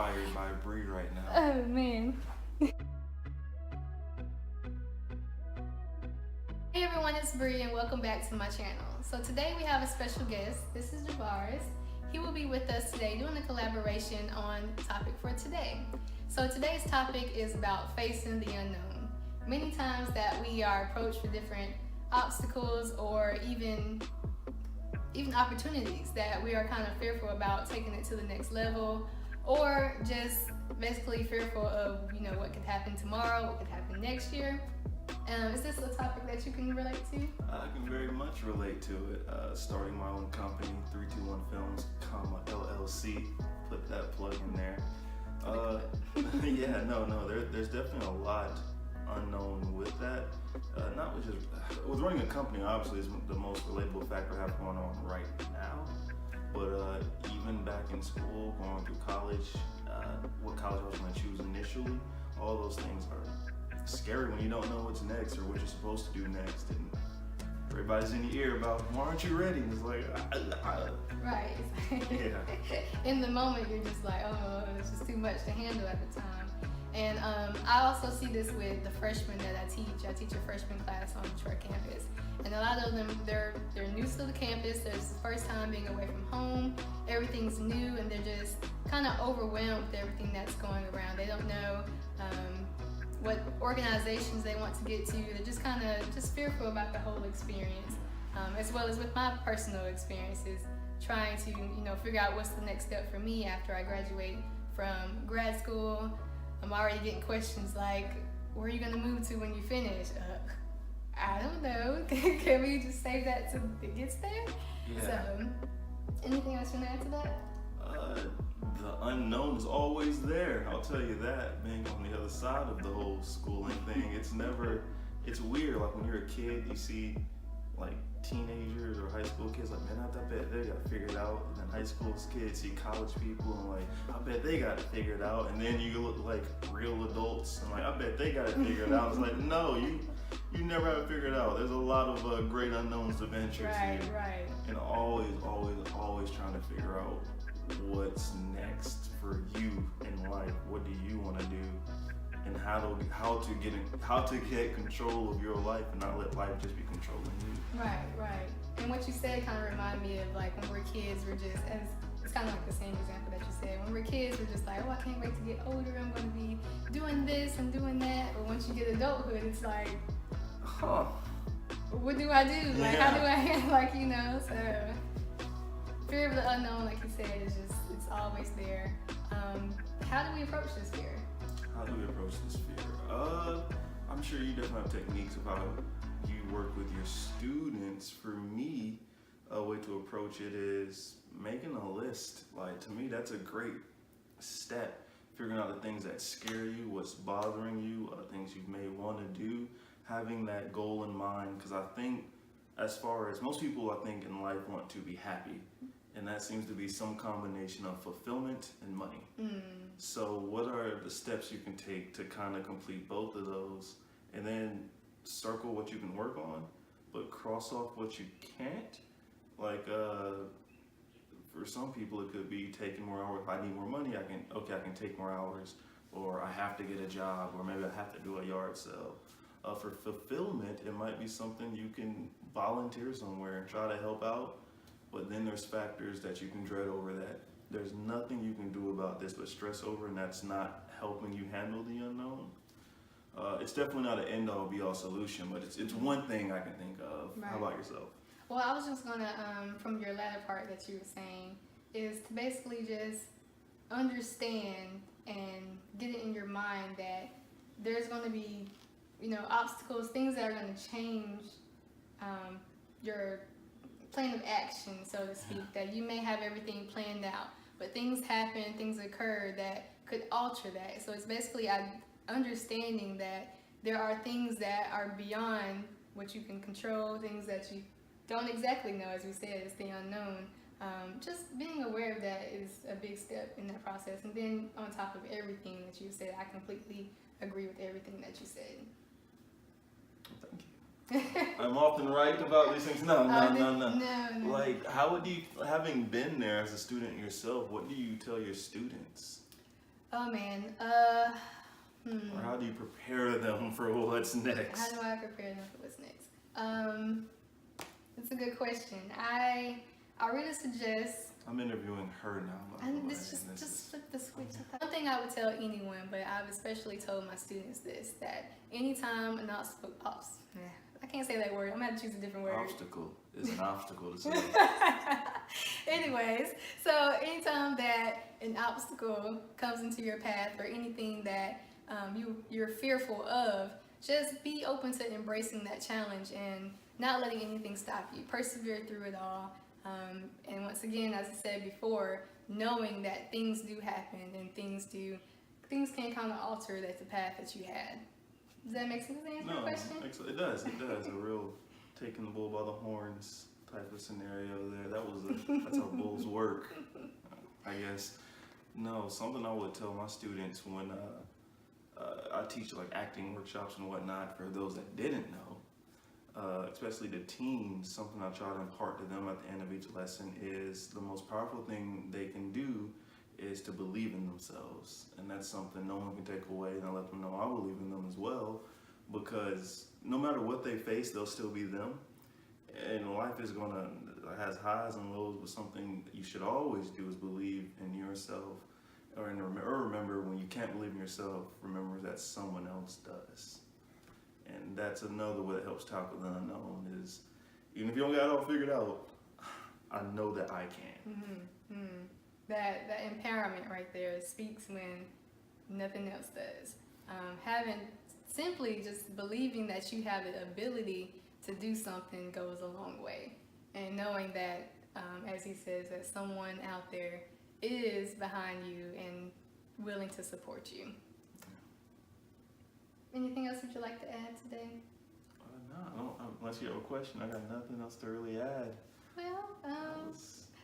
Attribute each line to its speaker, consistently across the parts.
Speaker 1: inspired by Bree right now.
Speaker 2: Oh man. Hey everyone, it's Bree and welcome back to my channel. So today we have a special guest. This is Javarice. He will be with us today doing a collaboration on the topic for today. So today's topic is about facing the unknown. Many times that we are approached with different obstacles or even opportunities that we are kind of fearful about taking it to the next level, or just basically fearful of what could happen tomorrow, what could happen next year. Is this a topic that you can relate to?
Speaker 1: I can very much relate to it. Starting my own company, 321 Films, LLC. Put that plug in there. There's definitely a lot unknown with that. Not with just with running a company, obviously, is the most relatable factor I have going on right now. But even back in school, going through college, what college I was going to choose initially, all those things are scary when you don't know what's next or what you're supposed to do next, and everybody's in your ear about, why aren't you ready? And it's like,
Speaker 2: right.
Speaker 1: Yeah.
Speaker 2: In the moment, you're just like, oh, it's just too much to handle at the time. And I also see this with the freshmen that I teach. I teach a freshman class on Detroit campus. And a lot of them, they're new to the campus. It's the first time being away from home. Everything's new, and they're just kind of overwhelmed with everything that's going around. They don't know what organizations they want to get to. They're just kind of just fearful about the whole experience, as well as with my personal experiences, trying to figure out what's the next step for me after I graduate from grad school. I'm already getting questions like, where are you going to move to when you finish? I don't know. Can we just save that till it gets there?
Speaker 1: Yeah.
Speaker 2: So, anything else you want to add to that?
Speaker 1: The unknown is always there. I'll tell you that. Being on the other side of the whole schooling thing, it's weird. Like when you're a kid, you see like teenagers or high school kids, like, man, I bet they got it figured out. And then high school kids see college people and like, I bet they got it figured out. And then you look like real adults and like, I bet they got it figured out. It's like, no, you never have it figured out. There's a lot of great unknowns to venture to.
Speaker 2: Right.
Speaker 1: And always trying to figure out what's next for you in life. What do you want to do? And how to get control of your life and not let life just be controlling you.
Speaker 2: Right. And what you said kind of reminded me of like when we're kids, it's kind of like the same example that you said. When we're kids, we're just like, oh, I can't wait to get older. I'm going to be doing this and doing that. But once you get adulthood, it's like, what do I do? Like,
Speaker 1: Yeah.
Speaker 2: how do I, so fear of the unknown, like you said, it's always there. How do we approach this fear?
Speaker 1: How do we approach this fear? I'm sure you definitely have techniques of how you work with your students. For me, a way to approach it is making a list. Like, to me, that's a great step. Figuring out the things that scare you, what's bothering you, things you may want to do, having that goal in mind. Because I think, as far as most people, I think in life want to be happy. And that seems to be some combination of fulfillment and money. So what are the steps you can take to kind of complete both of those, and then circle what you can work on, but cross off what you can't? Like, for some people, it could be taking more hours. If I need more money, I can take more hours, or I have to get a job, or maybe I have to do a yard sale. For fulfillment, it might be something you can volunteer somewhere and try to help out. But then there's factors that you can dread over that there's nothing you can do about this but stress over, and that's not helping you handle the unknown. It's definitely not an end-all be-all solution, but it's one thing I can think of.
Speaker 2: Right.
Speaker 1: How about yourself?
Speaker 2: Well, I was just gonna, from your latter part that you were saying, is to basically just understand and get it in your mind that there's gonna be, obstacles, things that are gonna change your plan of action, so to speak, that you may have everything planned out, but things happen, things occur that could alter that. So it's basically understanding that there are things that are beyond what you can control, things that you don't exactly know, as we said, it's the unknown. Just being aware of that is a big step in that process. And then on top of everything that you said, I completely agree with everything that you said.
Speaker 1: Thank you. I'm often right about these things. No.
Speaker 2: No.
Speaker 1: Like, how would you, having been there as a student yourself, what do you tell your students?
Speaker 2: Oh man.
Speaker 1: Or how do you prepare them for what's next?
Speaker 2: How do I prepare them for what's next? That's a good question. I really suggest.
Speaker 1: I'm interviewing her now.
Speaker 2: And this just flip the switch. One thing I would tell anyone, but I've especially told my students this, that anytime an obstacle, I can't say that word. I'm gonna have to choose a different word.
Speaker 1: Obstacle is an obstacle to say.
Speaker 2: Anyways, so anytime that an obstacle comes into your path or anything that you're fearful of, just be open to embracing that challenge and not letting anything stop you. Persevere through it all. And once again, as I said before, knowing that things do happen and things can kind of alter the path that you had. Does that make sense? Answer your question?
Speaker 1: It does. A real taking the bull by the horns type of scenario there. That's how bulls work, I guess. No, something I would tell my students when I teach like acting workshops and whatnot, for those that didn't know, especially the teens, something I try to impart to them at the end of each lesson is the most powerful thing they can do is to believe in themselves. And that's something no one can take away, and I let them know I believe in them as well, because no matter what they face, they'll still be them. And life has highs and lows, but something that you should always do is believe in yourself, or remember when you can't believe in yourself, remember that someone else does. And that's another way that helps tackle the unknown is, even if you don't got it all figured out, I know that I can.
Speaker 2: Mm-hmm. That empowerment right there speaks when nothing else does. Simply just believing that you have the ability to do something goes a long way. And knowing that, as he says, that someone out there is behind you and willing to support you. Anything else that you'd like to add today?
Speaker 1: No, unless you have a question, I got nothing else to really add.
Speaker 2: Well,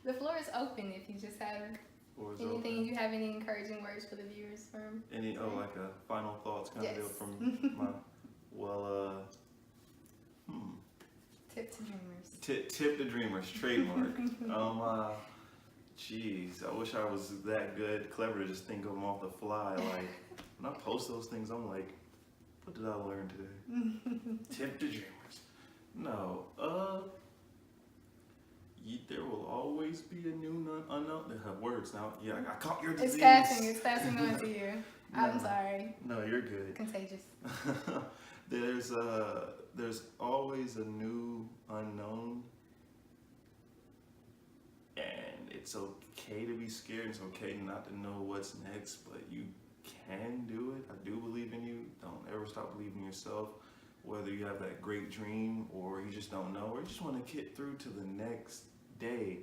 Speaker 2: the floor is open if you just have anything.
Speaker 1: Open.
Speaker 2: You have any encouraging words for the viewers from?
Speaker 1: Like a final thoughts kind of deal from my,
Speaker 2: Tip to dreamers.
Speaker 1: Tip to dreamers, trademark. Jeez, I wish I was that clever to just think of them off the fly. Like, when I post those things, I'm like, what did I learn today? Tip to dreamers. No, there will always be a new unknown. They have words now. Yeah, I caught your disease.
Speaker 2: It's passing on to you. I'm sorry.
Speaker 1: No, you're good.
Speaker 2: Contagious.
Speaker 1: There's always a new unknown, and it's okay to be scared. It's okay not to know what's next, but you can do it. I do believe in you. Don't ever stop believing in yourself. Whether you have that great dream or you just don't know, or you just want to get through to the next day,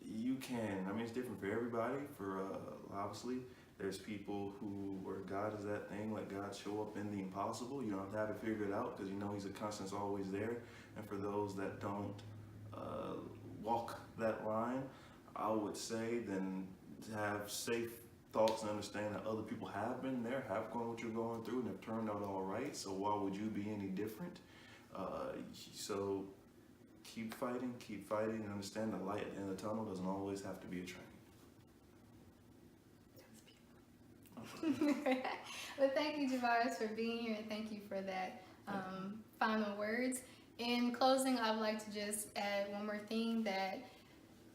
Speaker 1: you can. I mean, it's different for everybody. Obviously, there's people where God is that thing, let God show up in the impossible. You don't have to have it figured out because you know He's a constant, always there. And for those that don't walk that line, I would say then have safe thoughts and understand that other people have been there, have gone what you're going through, and have turned out all right. So why would you be any different? So keep fighting, and understand the light at the end of the tunnel doesn't always have to be a train.
Speaker 2: Well, thank you, Javarice, for being here, and thank you for that final words. In closing, I would like to just add one more thing, that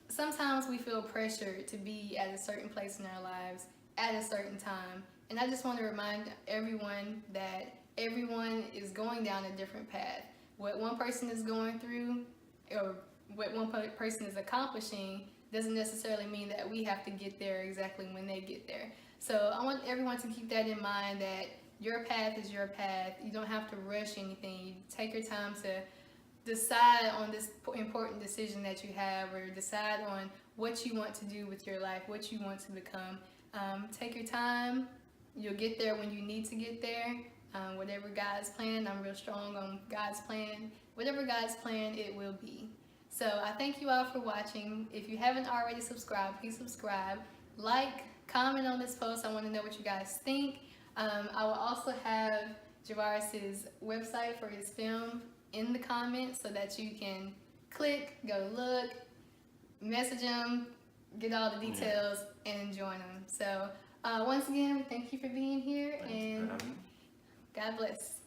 Speaker 2: sometimes we feel pressured to be at a certain place in our lives at a certain time. And I just want to remind everyone that everyone is going down a different path. What one person is going through or what one person is accomplishing doesn't necessarily mean that we have to get there exactly when they get there. So I want everyone to keep that in mind, that your path is your path. You don't have to rush anything. You take your time to decide on this important decision that you have, or decide on what you want to do with your life, what you want to become. Take your time. You'll get there when you need to get there. Whatever God's plan, I'm real strong on God's plan. Whatever God's plan, it will be. So I thank you all for watching. If you haven't already subscribed, please subscribe. Like, comment on this post. I want to know what you guys think. I will also have Javarice's website for his film in the comments so that you can click, go look, message him, get all the details, and join him. So Once again, we thank you for being here,
Speaker 1: Thanks
Speaker 2: and
Speaker 1: for having me.
Speaker 2: God bless.